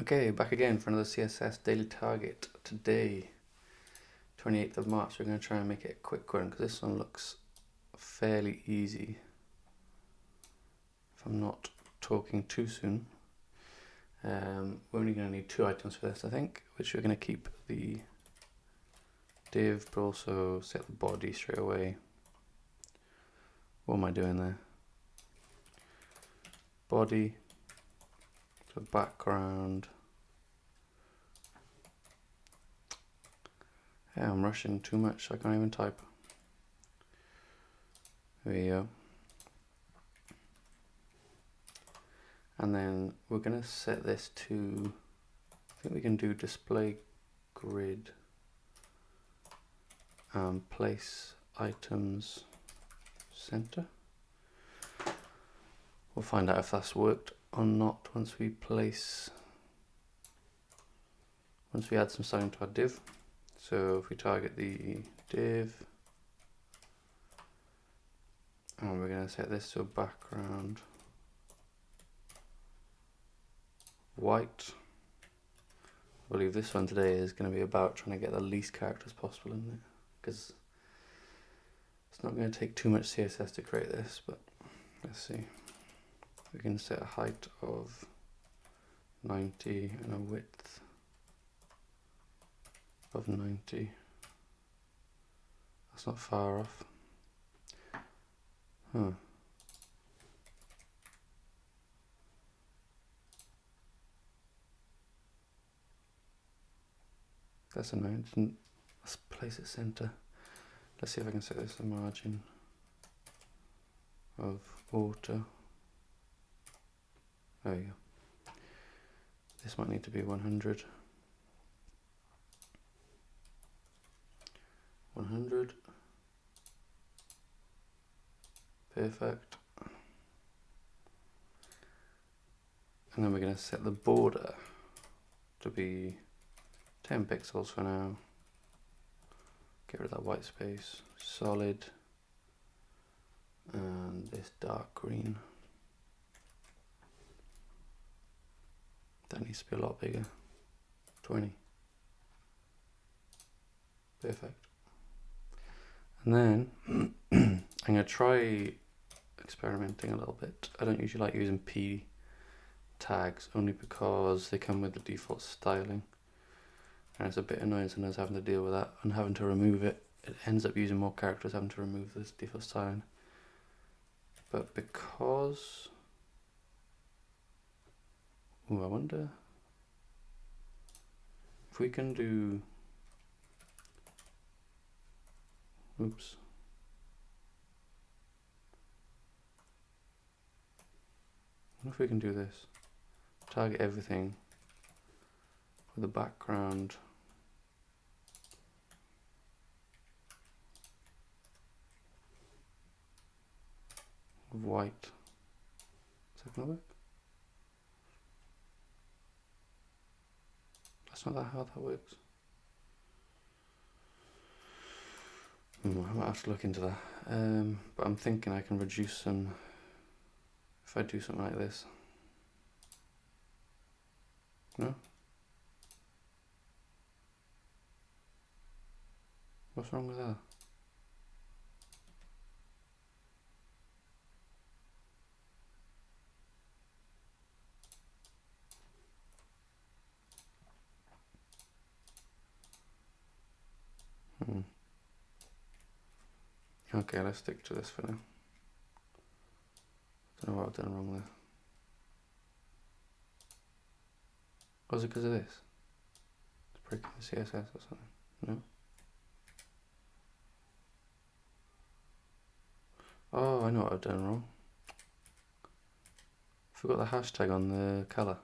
Okay, back again for another CSS daily target. Today, 28th of March, we're going to try and make it a quick one because this one looks fairly easy. If I'm not talking too soon. We're only going to need 2 items for this, I think, which we're going to keep the div, but also set the body straight away. What am I doing there? Body, so background. Yeah, I'm rushing too much, I can't even type. There we go. And then we're going to set this to, I think we can do display grid, place items center. We'll find out if that's worked or not once we add some styling to our div. So if we target the div, and we're going to set this to a background white. I believe this one today is going to be about trying to get the least characters possible in it, because it's not going to take too much CSS to create this, but let's see. We can set a height of 90 and a width of 90. That's not far off. Huh. That's annoying. Let's place it center. Let's see if I can set this a margin of auto. There we go. This might need to be 100. 100. Perfect. And then we're going to set the border to be 10 pixels for now. Get rid of that white space. Solid. And this dark green. That needs to be a lot bigger. 20. Perfect. And then I'm going to try experimenting a little bit. I don't usually like using P tags only because they come with the default styling. And it's a bit annoying sometimes having to deal with that and having to remove it. It ends up using more characters having to remove this default styling. But because... Ooh, I wonder if we can do... Oops. I wonder if we can do this. Target everything with a background of white. Is that gonna work? That's not how that works. I might have to look into that. But I'm thinking I can reduce some if I do something like this. No? What's wrong with that? Okay, let's stick to this for now. Don't know what I've done wrong there. Was it because of this? It's breaking the CSS or something? No? Oh, I know what I've done wrong. Forgot the hashtag on the color.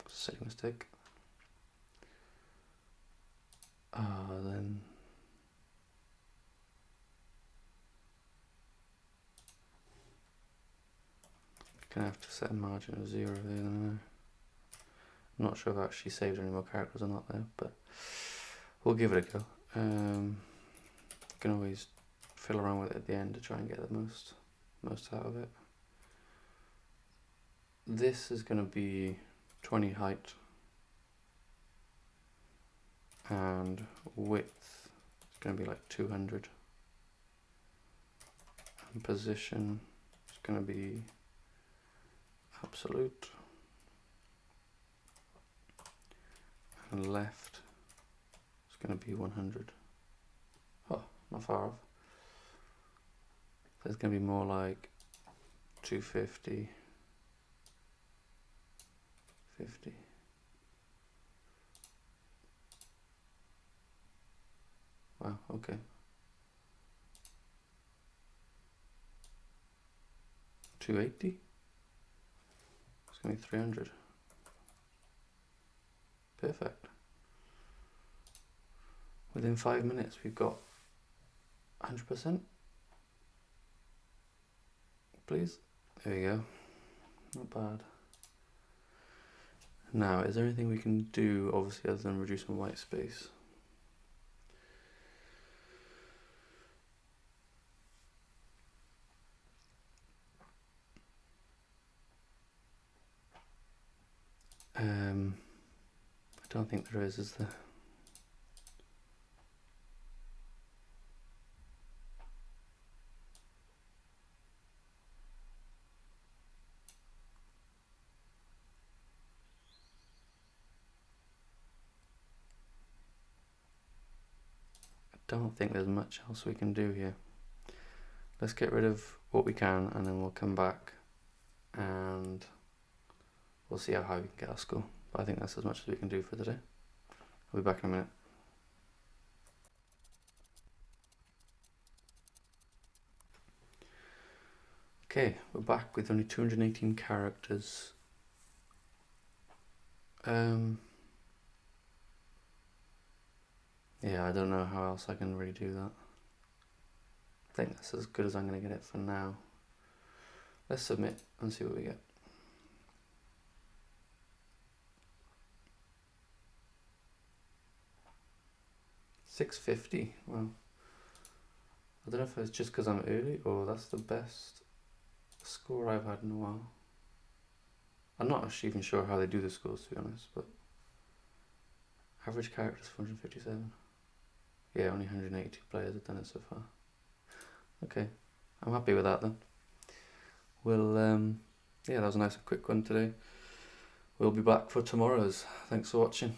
Silly mistake. Then gonna have to set a margin of 0 there. I'm not sure if I actually saved any more characters or not there, but we'll give it a go. You can always fiddle around with it at the end to try and get the most out of it. this is going to be 20 height, and width is going to be like 200, and position is going to be absolute, and left is going to be 100. Oh, not far off. So it's going to be more like 250, 50. Wow, okay. $280. It's going to be 300. Perfect. Within 5 minutes, we've got 100%. Please. There we go. Not bad. Now, is there anything we can do, obviously, other than reducing white space? I don't think there is there? I don't think there's much else we can do here. Let's get rid of what we can, and then we'll come back and we'll see how high we can get our score. But I think that's as much as we can do for today. I'll be back in a minute. Okay, we're back with only 218 characters. Yeah, I don't know how else I can really do that. I think that's as good as I'm going to get it for now. Let's submit and see what we get. $650. Wow. I don't know if it's just because I'm early or that's the best score I've had in a while. I'm not actually even sure how they do the scores, to be honest, but average characters 457. Yeah, only 182 players have done it so far. Okay, I'm happy with that then. We'll, yeah, that was a nice and quick one today. We'll be back for tomorrow's. Thanks for watching.